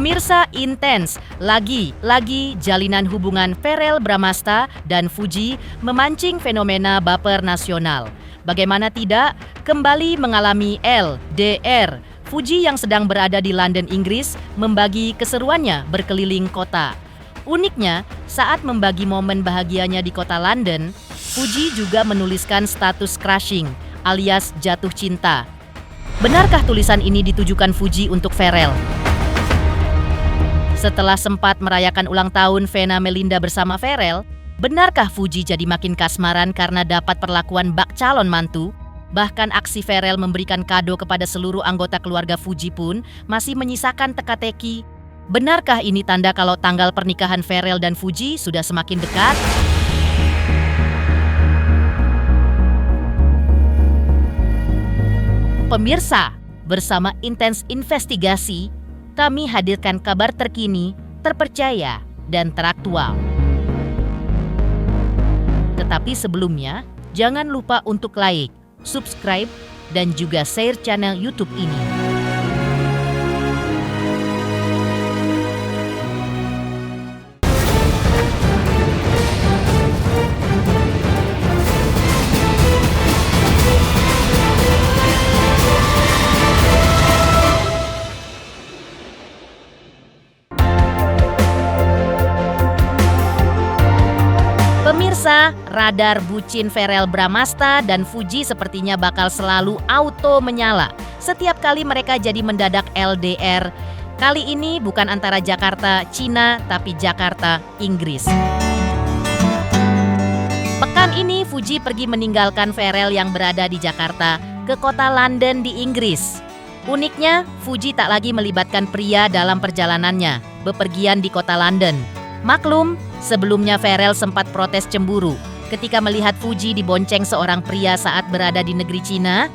Pemirsa, intens, lagi jalinan hubungan Verrell Bramasta dan Fuji memancing fenomena baper nasional. Bagaimana tidak, kembali mengalami LDR. Fuji yang sedang berada di London, Inggris, membagi keseruannya berkeliling kota. Uniknya, saat membagi momen bahagianya di kota London, Fuji juga menuliskan status crushing alias jatuh cinta. Benarkah tulisan ini ditujukan Fuji untuk Verrell? Setelah sempat merayakan ulang tahun Vena Melinda bersama Verrell, benarkah Fuji jadi makin kasmaran karena dapat perlakuan bak calon mantu? Bahkan aksi Verrell memberikan kado kepada seluruh anggota keluarga Fuji pun masih menyisakan teka-teki. Benarkah ini tanda kalau tanggal pernikahan Verrell dan Fuji sudah semakin dekat? Pemirsa, bersama Intens Investigasi, kami hadirkan kabar terkini, terpercaya, dan teraktual. Tetapi sebelumnya, jangan lupa untuk like, subscribe, dan juga share channel YouTube ini. Pemirsa, radar bucin Verrell Bramasta dan Fuji sepertinya bakal selalu auto menyala setiap kali mereka jadi mendadak LDR. Kali ini bukan antara Jakarta, Cina, tapi Jakarta, Inggris. Pekan ini Fuji pergi meninggalkan Verrell yang berada di Jakarta ke kota London di Inggris. Uniknya, Fuji tak lagi melibatkan pria dalam perjalanannya, bepergian di kota London. Maklum, sebelumnya Verrell sempat protes cemburu ketika melihat Fuji dibonceng seorang pria saat berada di negeri Cina.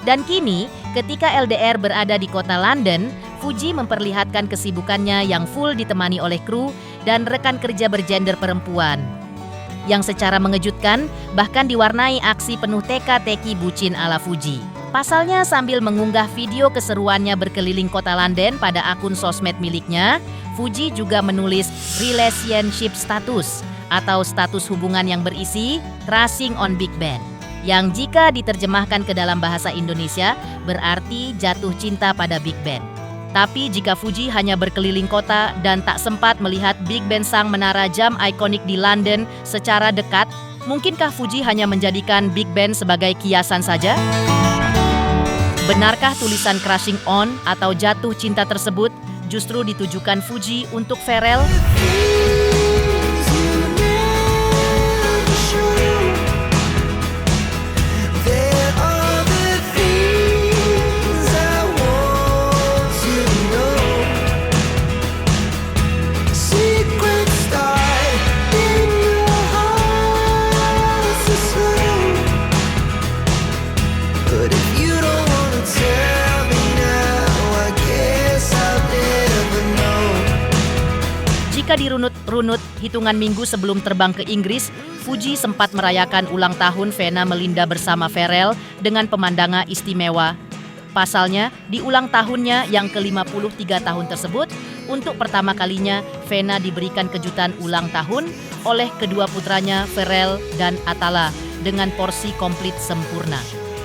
Dan kini, ketika LDR berada di kota London, Fuji memperlihatkan kesibukannya yang full ditemani oleh kru dan rekan kerja bergender perempuan. Yang secara mengejutkan, bahkan diwarnai aksi penuh teka-teki bucin ala Fuji. Pasalnya sambil mengunggah video keseruannya berkeliling kota London pada akun sosmed miliknya, Fuji juga menulis relationship status atau status hubungan yang berisi crushing on Big Ben, yang jika diterjemahkan ke dalam bahasa Indonesia berarti jatuh cinta pada Big Ben. Tapi jika Fuji hanya berkeliling kota dan tak sempat melihat Big Ben sang menara jam ikonik di London secara dekat, mungkinkah Fuji hanya menjadikan Big Ben sebagai kiasan saja? Benarkah tulisan crushing on atau jatuh cinta tersebut justru ditujukan Fuji untuk Verrell? Jika dirunut-runut hitungan minggu sebelum terbang ke Inggris, Fuji sempat merayakan ulang tahun Vena Melinda bersama Verrell dengan pemandangan istimewa. Pasalnya, di ulang tahunnya yang ke-53 tahun tersebut, untuk pertama kalinya Vena diberikan kejutan ulang tahun oleh kedua putranya Verrell dan Atala dengan porsi komplit sempurna.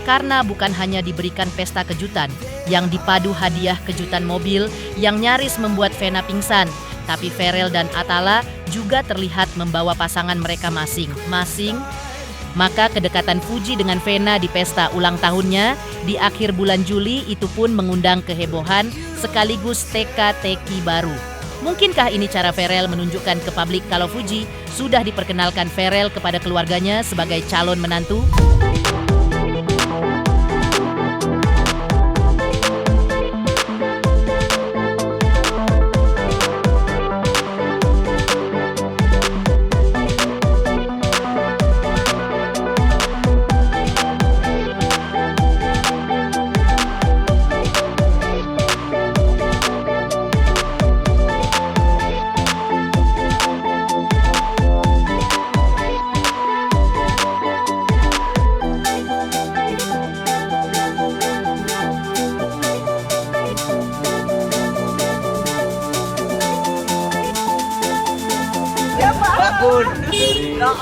Karena bukan hanya diberikan pesta kejutan yang dipadu hadiah kejutan mobil yang nyaris membuat Vena pingsan, tapi Verrell dan Atala juga terlihat membawa pasangan mereka masing-masing. Maka kedekatan Fuji dengan Vena di pesta ulang tahunnya di akhir bulan Juli itu pun mengundang kehebohan sekaligus teka-teki baru. Mungkinkah ini cara Verrell menunjukkan ke publik kalau Fuji sudah diperkenalkan Verrell kepada keluarganya sebagai calon menantu? Tak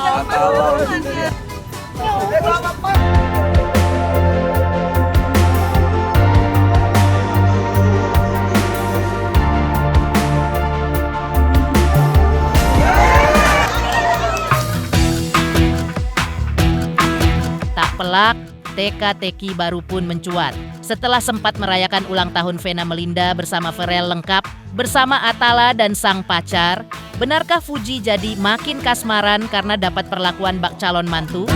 pelak, teka-teki baru pun mencuat. Setelah sempat merayakan ulang tahun Vena Melinda bersama Pharrell lengkap, bersama Atala dan sang pacar, benarkah Fuji jadi makin kasmaran karena dapat perlakuan bak calon mantu?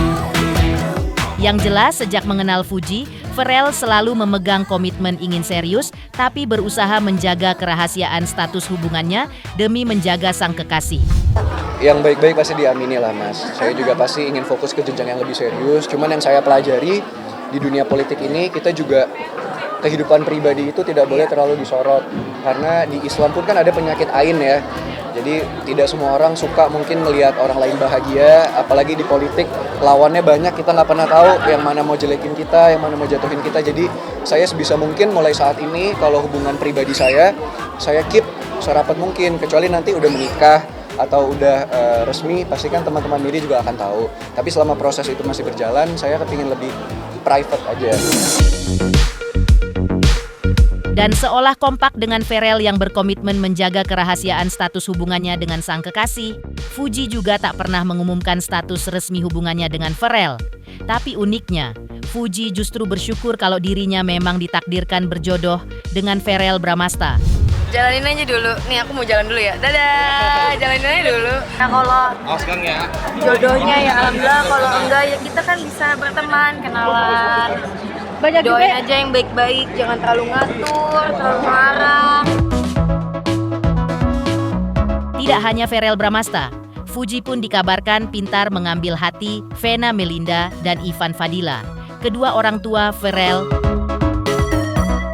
Yang jelas sejak mengenal Fuji, Pharrell selalu memegang komitmen ingin serius, tapi berusaha menjaga kerahasiaan status hubungannya demi menjaga sang kekasih. Yang baik-baik pasti diamini lah mas. Saya juga pasti ingin fokus ke jenjang yang lebih serius. Cuman yang saya pelajari di dunia politik ini, kita juga kehidupan pribadi itu tidak boleh terlalu disorot. Karena di Islam pun kan ada penyakit ain ya. Jadi tidak semua orang suka mungkin melihat orang lain bahagia. Apalagi di politik lawannya banyak, kita nggak pernah tahu yang mana mau jelekin kita, yang mana mau jatuhin kita. Jadi saya sebisa mungkin mulai saat ini kalau hubungan pribadi saya keep serapat mungkin. Kecuali nanti udah menikah atau udah resmi, pastikan teman-teman Miri juga akan tahu. Tapi selama proses itu masih berjalan, saya kepingin lebih private aja. Dan seolah kompak dengan Pharrell yang berkomitmen menjaga kerahasiaan status hubungannya dengan sang kekasih, Fuji juga tak pernah mengumumkan status resmi hubungannya dengan Pharrell. Tapi uniknya, Fuji justru bersyukur kalau dirinya memang ditakdirkan berjodoh dengan Pharrell Bramasta. Jalanin aja dulu. Nih aku mau jalan dulu ya. Dadah. Jalanin aja dulu. Nah kalau jodohnya ya alhamdulillah, kalau enggak ya kita kan bisa berteman, kenalan. Doain aja yang baik-baik, jangan terlalu ngatur, terlalu marah. Tidak hanya Pharrell Bramasta, Fuji pun dikabarkan pintar mengambil hati Vena Melinda dan Ivan Fadila, kedua orang tua Pharrell.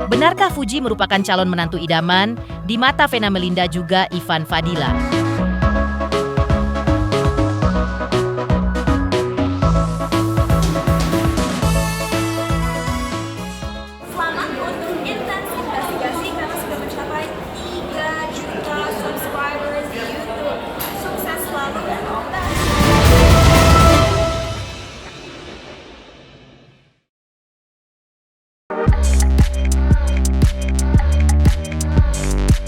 Benarkah Fuji merupakan calon menantu idaman? Di mata Vena Melinda juga Ivan Fadila. Selamat untuk intens investigasi karena sudah mencapai 3 juta subscribers di YouTube. Sukses selalu dan all the best.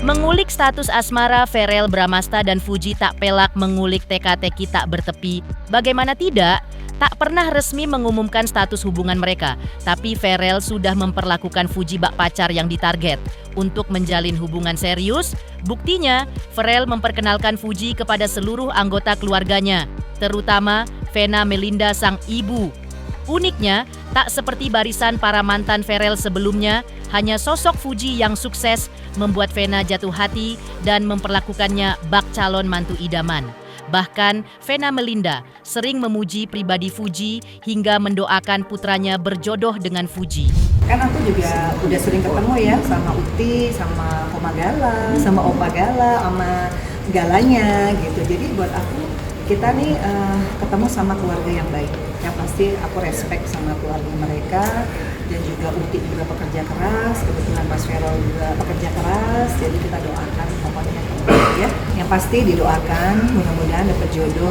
Mengulik status asmara Pharrell Bramasta dan Fuji tak pelak mengulik teka-teki tak bertepi. Bagaimana tidak? Tak pernah resmi mengumumkan status hubungan mereka, tapi Pharrell sudah memperlakukan Fuji bak pacar yang ditarget. Untuk menjalin hubungan serius, buktinya Pharrell memperkenalkan Fuji kepada seluruh anggota keluarganya, terutama Vena Melinda sang ibu. Uniknya, tak seperti barisan para mantan Pharrell sebelumnya, hanya sosok Fuji yang sukses membuat Vena jatuh hati dan memperlakukannya bak calon mantu idaman. Bahkan Vena Melinda sering memuji pribadi Fuji hingga mendoakan putranya berjodoh dengan Fuji. Kan aku juga udah sering ketemu ya sama Uti, sama Oma Gala, sama Opa Gala, sama Galanya gitu. Jadi buat aku kita nih ketemu sama keluarga yang baik. Yang pasti aku respect sama keluarga mereka, dan juga Uti juga pekerja keras, kebetulan Mas Pharrell juga pekerja keras, jadi kita doakan pokoknya ya. Yang pasti didoakan mudah-mudahan dapat jodoh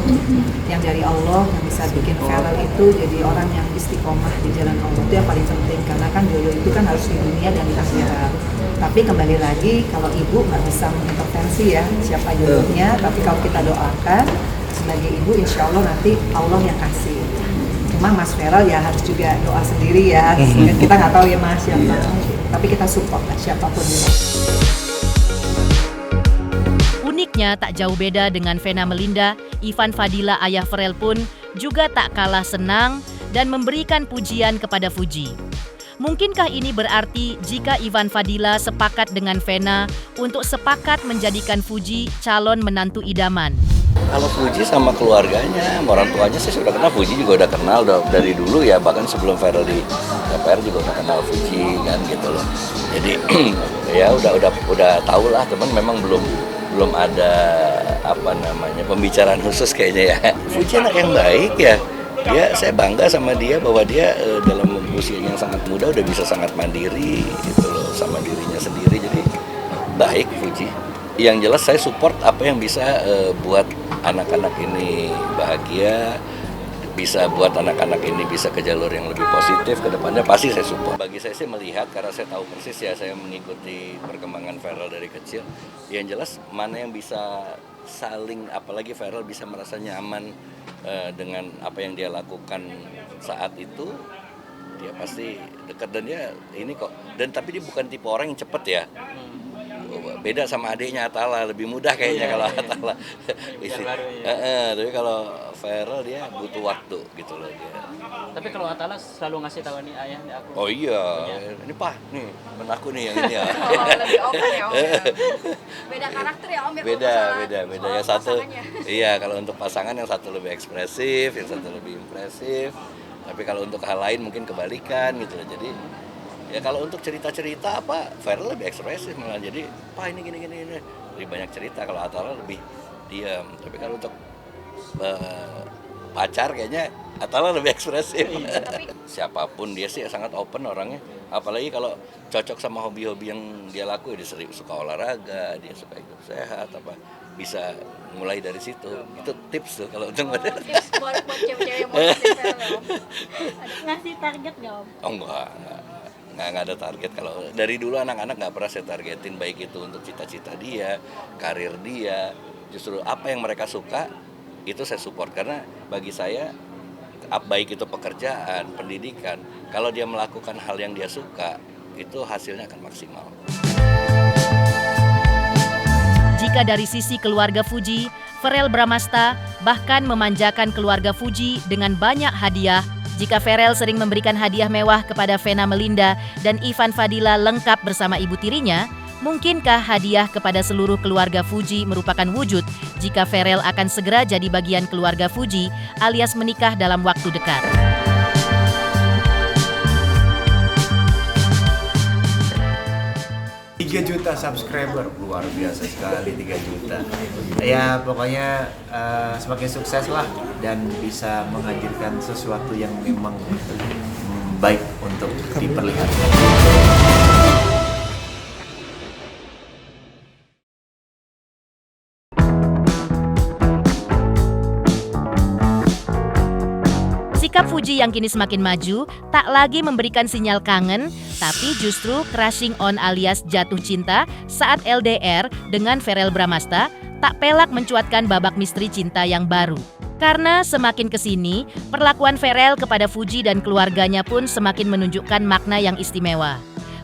yang dari Allah, yang bisa bikin Pharrell itu jadi orang yang istiqomah di jalan Allah. Itu yang paling penting, karena kan jodoh itu kan harus di dunia dan di akhirat. Tapi kembali lagi, kalau ibu nggak bisa mengintervensi ya siapa jodohnya, tapi kalau kita doakan sebagai ibu, insya Allah nanti Allah yang kasih. Cuma Mas Pharrell ya harus juga doa sendiri ya. Kita nggak tahu ya Mas siapa, tapi kita support lah siapapun itu. Uniknya tak jauh beda dengan Vena Melinda, Ivan Fadila ayah Pharrell pun juga tak kalah senang dan memberikan pujian kepada Fuji. Mungkinkah ini berarti jika Ivan Fadila sepakat dengan Vena untuk sepakat menjadikan Fuji calon menantu idaman? Kalau Fuji sama keluarganya, orang tuanya saya sudah kenal, Fuji juga udah kenal dari dulu ya, bahkan sebelum Pharrell di DPR juga udah kenal Fuji kan gitu loh. Jadi ya udah tahu lah, teman memang belum ada pembicaraan khusus kayaknya ya. Fuji anak yang baik ya. Saya bangga sama dia bahwa dia dalam usia yang sangat muda udah bisa sangat mandiri gitu loh, sama dirinya sendiri. Jadi baik Fuji. yang jelas saya support apa yang bisa buat anak-anak ini bahagia, bisa buat anak-anak ini bisa ke jalur yang lebih positif ke depannya, pasti saya support. Bagi saya sih melihat, karena saya tahu persis ya, saya mengikuti perkembangan Farel dari kecil, yang jelas mana yang bisa saling, apalagi Farel bisa merasa nyaman dengan apa yang dia lakukan saat itu, dia pasti dekat. Dan dia ini kok, dan tapi dia bukan tipe orang yang cepet ya. Beda sama adiknya Atala, lebih mudah kayaknya kalau Atala. Tapi kalau Farel dia butuh waktu gitu loh dia. Tapi kalau Atala selalu ngasih tahu nih ayah nih aku. Oh iya, ini Pak, nih temen aku nih yang ini ya. Lebih open ya Om ya. Beda karakter ya Om ya. Beda. Yang satu, iya kalau untuk pasangan yang satu lebih ekspresif, yang satu lebih impresif. Tapi kalau untuk hal lain mungkin kebalikan gitu loh. Jadi ya kalau untuk cerita-cerita apa, Farel lebih ekspresif malah. Jadi Pak ini gini lebih banyak cerita. Kalau Atala lebih diam. Tapi kalau untuk pacar kayaknya Atala lebih ekspresif. Siapapun dia sih sangat open orangnya. Apalagi kalau cocok sama hobi-hobi yang dia lakuin, dia suka olahraga, dia suka hidup sehat, apa bisa mulai dari situ. Itu tips tuh kalau untuk Tips buat cewek-cewek yang mau Farel ya Om. Ngasih target nggak Om? Oh nggak ada target. Kalau dari dulu anak-anak nggak pernah saya targetin, baik itu untuk cita-cita dia, karir dia. Justru apa yang mereka suka itu saya support, karena bagi saya baik itu pekerjaan, pendidikan, kalau dia melakukan hal yang dia suka itu hasilnya akan maksimal. Jika dari sisi keluarga Fuji, Farel Bramasta bahkan memanjakan keluarga Fuji dengan banyak hadiah. Jika Farel sering memberikan hadiah mewah kepada Vena Melinda dan Ivan Fadila lengkap bersama ibu tirinya, mungkinkah hadiah kepada seluruh keluarga Fuji merupakan wujud jika Farel akan segera jadi bagian keluarga Fuji alias menikah dalam waktu dekat? Juta subscriber, luar biasa sekali 3 juta. Ya pokoknya semakin sukses lah dan bisa menghadirkan sesuatu yang memang baik untuk diperlihatkan. Sikap Fuji yang kini semakin maju, tak lagi memberikan sinyal kangen, tapi justru crushing on alias jatuh cinta saat LDR dengan Farel Bramasta tak pelak mencuatkan babak misteri cinta yang baru. Karena semakin kesini, perlakuan Farel kepada Fuji dan keluarganya pun semakin menunjukkan makna yang istimewa.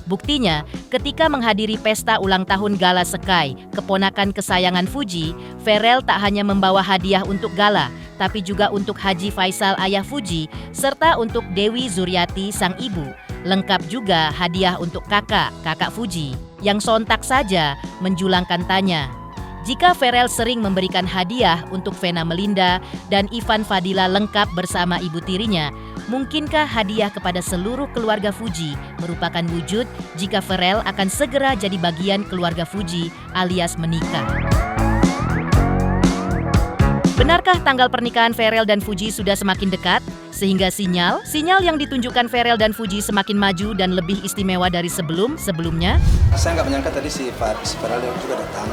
Buktinya, ketika menghadiri pesta ulang tahun Gala Sekai, keponakan kesayangan Fuji, Farel tak hanya membawa hadiah untuk Gala, tapi juga untuk Haji Faisal ayah Fuji, serta untuk Dewi Zuriati sang ibu. Lengkap juga hadiah untuk kakak Fuji, yang sontak saja menjulangkan tanya. Jika Farel sering memberikan hadiah untuk Vena Melinda dan Ivan Fadila lengkap bersama ibu tirinya, mungkinkah hadiah kepada seluruh keluarga Fuji merupakan wujud jika Farel akan segera jadi bagian keluarga Fuji alias menikah? Benarkah tanggal pernikahan Farel dan Fuji sudah semakin dekat? Sehingga sinyal yang ditunjukkan Farel dan Fuji semakin maju dan lebih istimewa dari sebelumnya? Saya nggak menyangka tadi si Farel juga datang.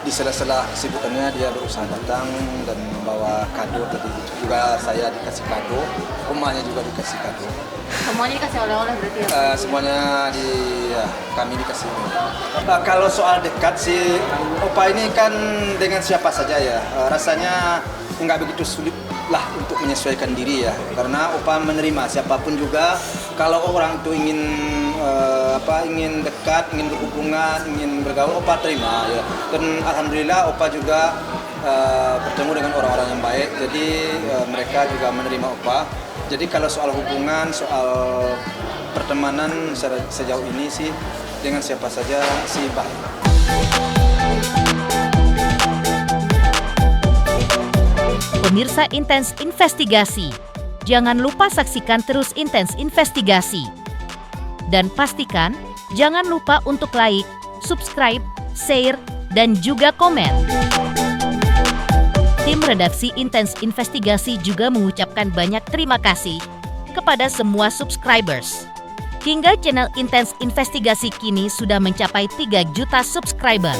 Di sela-sela kesibukannya dia berusaha datang dan membawa kado. Tadi juga saya dikasih kado, rumahnya juga dikasih kado. Semuanya dikasih oleh-oleh berarti ya? Semuanya kami dikasih. Kalau soal dekat si Opa ini kan dengan siapa saja ya, rasanya nggak begitu sulit lah untuk menyesuaikan diri ya, karena Opa menerima siapapun juga. Kalau orang itu ingin dekat, ingin berhubungan, ingin bergaul, Opa terima ya. Dan alhamdulillah Opa juga bertemu dengan orang-orang yang baik, jadi mereka juga menerima Opa. Jadi kalau soal hubungan, soal pertemanan sejauh ini sih dengan siapa saja sih baik. Pemirsa Intens Investigasi, jangan lupa saksikan terus Intens Investigasi. Dan pastikan jangan lupa untuk like, subscribe, share, dan juga komen. Tim redaksi Intens Investigasi juga mengucapkan banyak terima kasih kepada semua subscribers. Hingga channel Intens Investigasi kini sudah mencapai 3 juta subscriber.